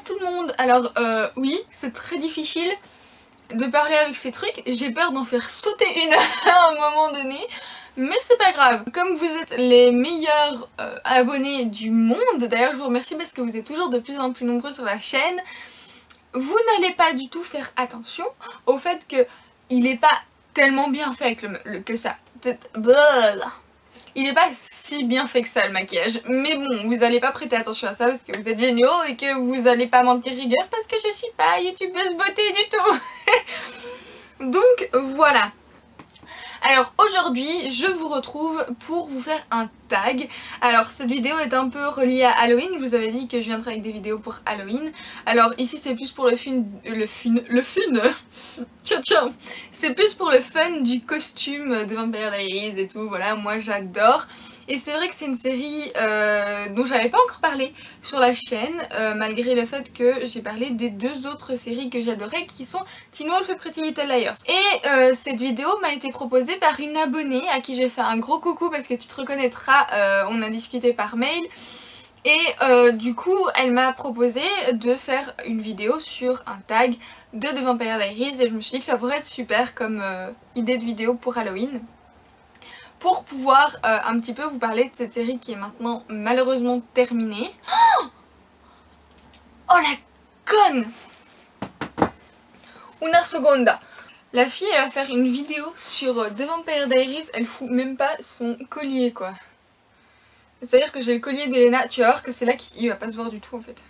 tout le monde. Alors oui, c'est très difficile de parler avec ces trucs. J'ai peur d'en faire sauter une à un moment donné. Mais c'est pas grave. Comme vous êtes les meilleurs abonnés du monde, d'ailleurs je vous remercie parce que vous êtes toujours de plus en plus nombreux sur la chaîne, vous n'allez pas du tout faire attention au fait que il est pas tellement bien fait que ça. Il est pas si bien fait que ça le maquillage, mais bon, vous allez pas prêter attention à ça parce que vous êtes géniaux et que vous allez pas mentir rigueur parce que je suis pas youtubeuse beauté du tout. Donc voilà. Alors aujourd'hui je vous retrouve pour vous faire un tag. Alors cette vidéo est un peu reliée à Halloween, je vous avais dit que je viendrais avec des vidéos pour Halloween. Alors ici c'est plus pour tiens, c'est plus pour le fun du costume de Vampire Diaries et tout, voilà, moi j'adore. Et c'est vrai que c'est une série dont j'avais pas encore parlé sur la chaîne, malgré le fait que j'ai parlé des deux autres séries que j'adorais qui sont Teen Wolf et Pretty Little Liars. Et cette vidéo m'a été proposée par une abonnée à qui j'ai fait un gros coucou parce que tu te reconnaîtras, on a discuté par mail. Et du coup elle m'a proposé de faire une vidéo sur un tag de The Vampire Diaries et je me suis dit que ça pourrait être super comme idée de vidéo pour Halloween. Pour pouvoir un petit peu vous parler de cette série qui est maintenant malheureusement terminée. Oh la conne! Una seconda. La fille elle va faire une vidéo sur The Vampire Diaries, elle fout même pas son collier quoi. C'est à dire que j'ai le collier d'Elena, tu vas voir que c'est là qu'il va pas se voir du tout en fait.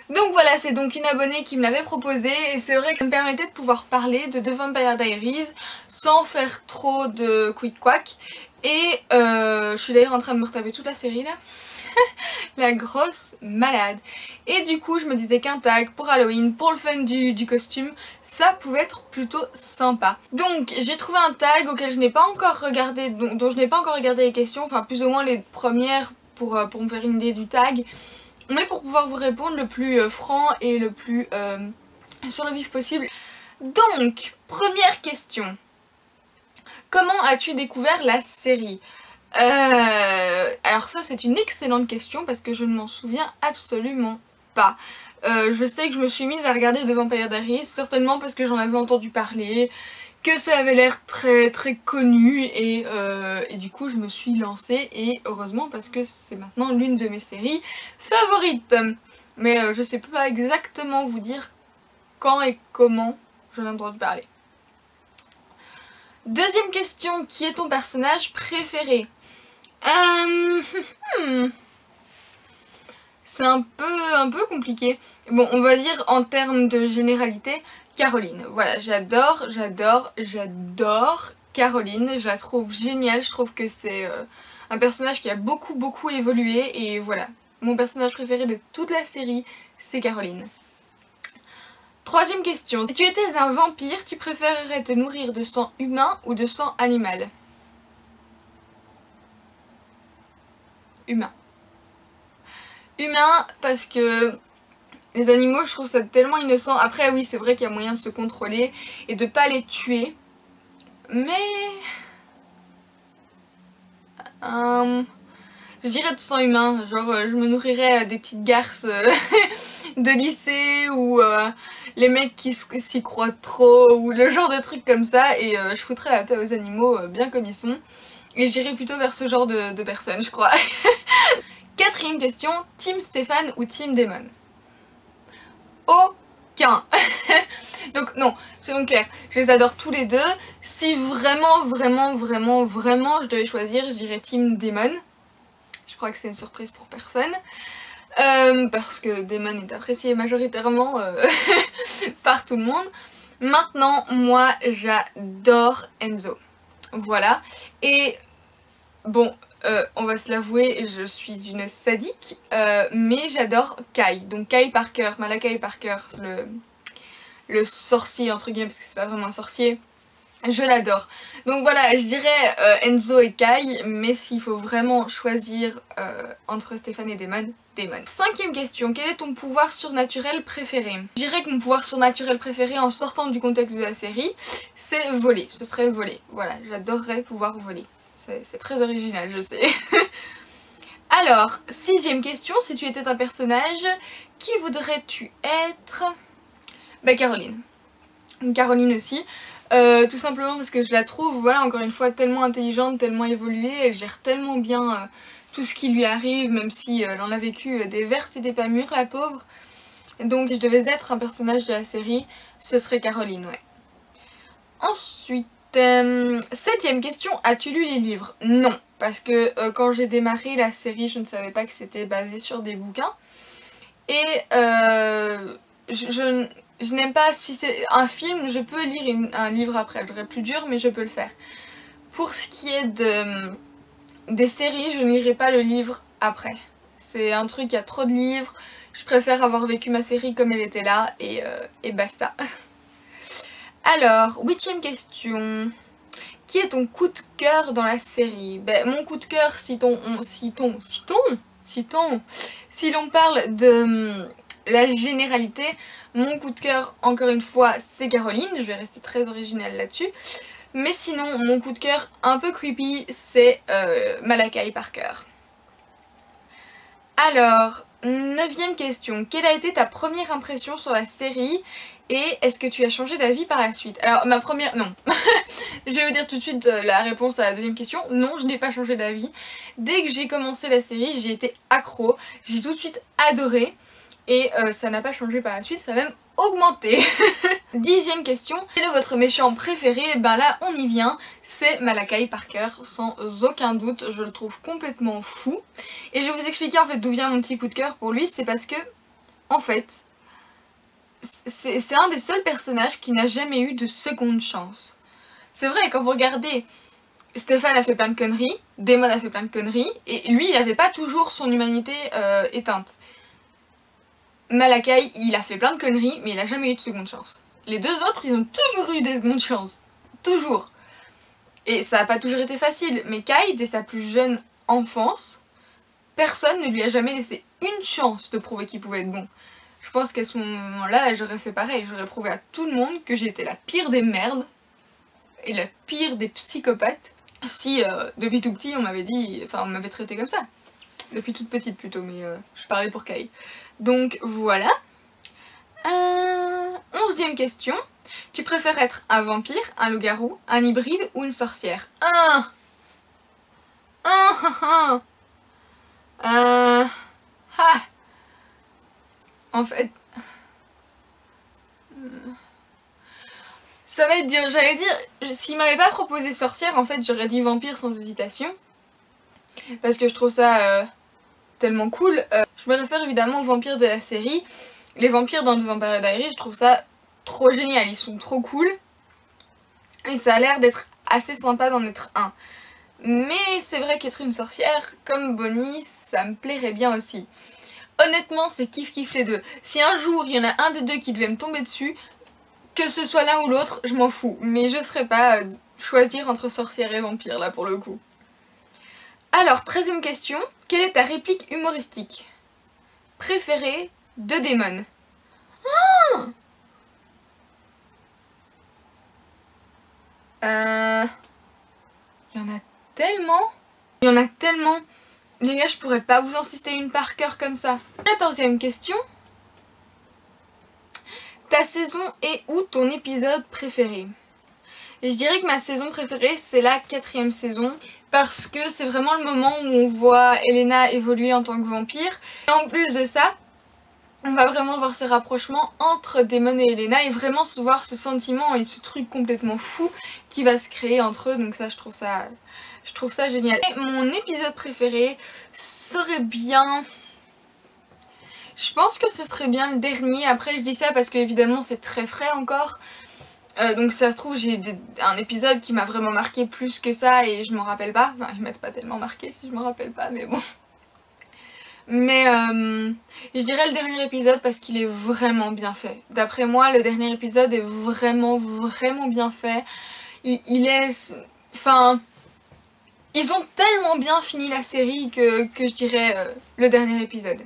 Donc voilà, c'est donc une abonnée qui me l'avait proposé et c'est vrai que ça me permettait de pouvoir parler de The Vampire Diaries sans faire trop de quick quack. Et je suis d'ailleurs en train de me retaper toute la série là. La grosse malade. Et du coup je me disais qu'un tag pour Halloween, pour le fun du costume, ça pouvait être plutôt sympa. Donc j'ai trouvé un tag auquel je n'ai pas encore regardé, dont je n'ai pas encore regardé les questions, enfin plus ou moins les premières pour me faire une idée du tag. Mais pour pouvoir vous répondre le plus franc et le plus sur le vif possible. Donc, première question. Comment as-tu découvert la série ? Alors ça c'est une excellente question parce que je ne m'en souviens absolument pas. Je sais que je me suis mise à regarder The Vampire Diaries, certainement parce que j'en avais entendu parler, que ça avait l'air très très connu et du coup je me suis lancée et heureusement parce que c'est maintenant l'une de mes séries favorites. Mais je sais pas exactement vous dire quand et comment j'en ai entendu parler. Deuxième question, qui est ton personnage préféré? C'est un peu compliqué. Bon, on va dire en termes de généralité, Caroline. Voilà, j'adore Caroline. Je la trouve géniale. Je trouve que c'est un personnage qui a beaucoup évolué. Et voilà, mon personnage préféré de toute la série, c'est Caroline. Troisième question. Si tu étais un vampire, tu préférerais te nourrir de sang humain ou de sang animal? Humain. Humain parce que les animaux je trouve ça tellement innocent. Après oui c'est vrai qu'il y a moyen de se contrôler et de pas les tuer. Mais je dirais de sang humain. Genre je me nourrirais des petites garces de lycée ou les mecs qui s'y croient trop ou le genre de trucs comme ça. Et je foutrais la paix aux animaux bien comme ils sont. Et j'irais plutôt vers ce genre de personnes je crois. Quatrième question, Team Stéphane ou Team Damon? Aucun. Donc non, soyons clairs, je les adore tous les deux. Si vraiment je devais choisir, je dirais Team Damon. Je crois que c'est une surprise pour personne. Parce que Damon est apprécié majoritairement par tout le monde. Maintenant, moi j'adore Enzo. Voilà. Et bon... on va se l'avouer, je suis une sadique, mais j'adore Kai. Donc Kai Parker, Malakai Parker, le sorcier entre guillemets, parce que c'est pas vraiment un sorcier. Je l'adore. Donc voilà, je dirais Enzo et Kai, mais s'il faut vraiment choisir entre Stéphane et Damon, Damon. Cinquième question, quel est ton pouvoir surnaturel préféré? Je dirais que mon pouvoir surnaturel préféré en sortant du contexte de la série, c'est voler. Ce serait voler. Voilà, j'adorerais pouvoir voler. C'est très original, je sais. Alors, 6e question, si tu étais un personnage, qui voudrais-tu être? Bah Caroline. Caroline aussi. Tout simplement parce que je la trouve, voilà, encore une fois, tellement intelligente, tellement évoluée, elle gère tellement bien tout ce qui lui arrive, même si elle en a vécu des vertes et des pas mûres, la pauvre. Donc si je devais être un personnage de la série, ce serait Caroline, ouais. Ensuite, 7e question, as-tu lu les livres? Non, parce que quand j'ai démarré la série, je ne savais pas que c'était basé sur des bouquins. Et je n'aime pas, si c'est un film, je peux lire un livre après, j'aurais plus dur, mais je peux le faire. Pour ce qui est des séries, je ne lirai pas le livre après. C'est un truc, il y a trop de livres, je préfère avoir vécu ma série comme elle était là, et basta. Alors, 8e question. Qui est ton coup de cœur dans la série? Ben, mon coup de cœur, si l'on parle de la généralité, mon coup de cœur, encore une fois, c'est Caroline. Je vais rester très originale là-dessus. Mais sinon, mon coup de cœur un peu creepy, c'est Malakai Parker. Alors, 9e question. Quelle a été ta première impression sur la série et est-ce que tu as changé d'avis par la suite? Alors, ma première... Non. Je vais vous dire tout de suite la réponse à la 2e question. Non, je n'ai pas changé d'avis. Dès que j'ai commencé la série, j'ai été accro. J'ai tout de suite adoré. Et ça n'a pas changé par la suite, ça a même augmenté. 10e question. Quel est votre méchant préféré? Ben là, on y vient. C'est Malakai Parker, sans aucun doute. Je le trouve complètement fou. Et je vais vous expliquer en fait d'où vient mon petit coup de cœur pour lui. C'est parce que, en fait, c'est un des seuls personnages qui n'a jamais eu de seconde chance. C'est vrai, quand vous regardez, Stéphane a fait plein de conneries, Damon a fait plein de conneries, et lui, il n'avait pas toujours son humanité éteinte. Malakai, il a fait plein de conneries, mais il n'a jamais eu de seconde chance. Les deux autres, ils ont toujours eu des secondes chances. Toujours. Et ça n'a pas toujours été facile, mais Kai, dès sa plus jeune enfance, personne ne lui a jamais laissé une chance de prouver qu'il pouvait être bon. Je pense qu'à ce moment-là, j'aurais fait pareil. J'aurais prouvé à tout le monde que j'étais la pire des merdes et la pire des psychopathes si depuis tout petit on m'avait dit, enfin on m'avait traité comme ça. Depuis toute petite plutôt, mais je parlais pour Kai. Donc voilà. 11e question. Tu préfères être un vampire, un loup-garou, un hybride ou une sorcière? En fait... Ça va être dur, j'allais dire, s'il m'avait pas proposé sorcière, en fait j'aurais dit vampire sans hésitation. Parce que je trouve ça tellement cool. Je me réfère évidemment aux vampires de la série. Les vampires dans The Vampire Diaries, je trouve ça trop génial, ils sont trop cool. Et ça a l'air d'être assez sympa d'en être un. Mais c'est vrai qu'être une sorcière comme Bonnie, ça me plairait bien aussi. Honnêtement, c'est kiff les deux. Si un jour il y en a un des deux qui devait me tomber dessus, que ce soit l'un ou l'autre, je m'en fous. Mais je serais pas choisir entre sorcière et vampire là pour le coup. Alors, 13e question. Quelle est ta réplique humoristique préférée de Damon? Il y en a tellement. Il y en a tellement. Les gars, je pourrais pas vous en citer une par cœur comme ça. 14e question. Ta saison est où ton épisode préféré? Et je dirais que ma saison préférée c'est la 4e saison parce que c'est vraiment le moment où on voit Elena évoluer en tant que vampire. Et en plus de ça, on va vraiment voir ces rapprochements entre Damon et Elena et vraiment se voir ce sentiment et ce truc complètement fou qui va se créer entre eux. Donc ça, je trouve ça génial. Et mon épisode préféré serait bien... Je pense que ce serait bien le dernier. Après je dis ça parce que évidemment c'est très frais encore. Donc ça se trouve j'ai un épisode qui m'a vraiment marqué plus que ça et je m'en rappelle pas. Enfin il m'a pas tellement marqué si je m'en rappelle pas mais bon. Mais je dirais le dernier épisode parce qu'il est vraiment bien fait. D'après moi le dernier épisode est vraiment bien fait. Il est... Enfin... Ils ont tellement bien fini la série que je dirais le dernier épisode.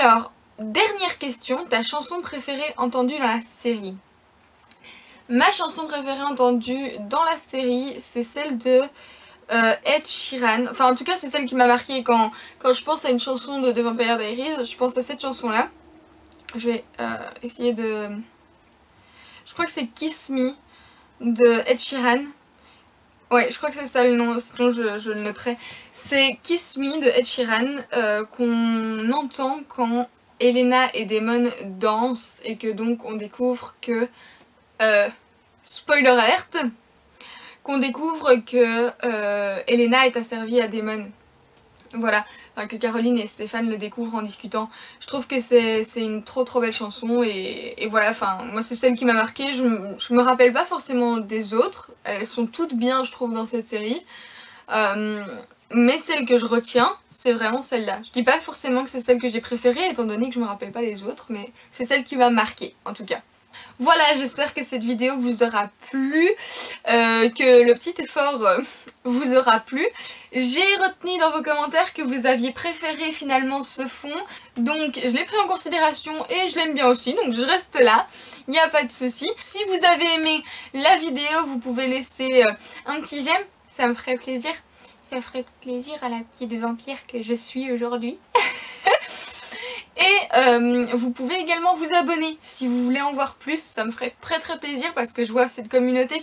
Alors, dernière question, ta chanson préférée entendue dans la série? Ma chanson préférée entendue dans la série, c'est celle de Ed Sheeran. Enfin en tout cas c'est celle qui m'a marqué quand je pense à une chanson de Vampire Diaries, je pense à cette chanson là. Je vais essayer de... Je crois que c'est Kiss Me de Ed Sheeran. Ouais, je crois que c'est ça le nom, sinon je le noterai. C'est Kiss Me de Ed Sheeran qu'on entend quand Elena et Damon dansent et que donc on découvre que... spoiler alert, qu'on découvre que Elena est asservie à Damon. Voilà, enfin, que Caroline et Stéphane le découvrent en discutant. Je trouve que c'est une trop belle chanson et voilà, enfin moi c'est celle qui m'a marquée. Je me rappelle pas forcément des autres, elles sont toutes bien je trouve dans cette série. Mais celle que je retiens, c'est vraiment celle-là. Je dis pas forcément que c'est celle que j'ai préférée étant donné que je me rappelle pas des autres, mais c'est celle qui m'a marquée en tout cas. Voilà, j'espère que cette vidéo vous aura plu, que le petit effort vous aura plu. J'ai retenu dans vos commentaires que vous aviez préféré finalement ce fond, donc je l'ai pris en considération et je l'aime bien aussi, donc je reste là, il n'y a pas de souci. Si vous avez aimé la vidéo, vous pouvez laisser un petit j'aime, ça me ferait plaisir. Ça ferait plaisir à la petite vampire que je suis aujourd'hui. Et vous pouvez également vous abonner si vous voulez en voir plus, ça me ferait très plaisir parce que je vois cette communauté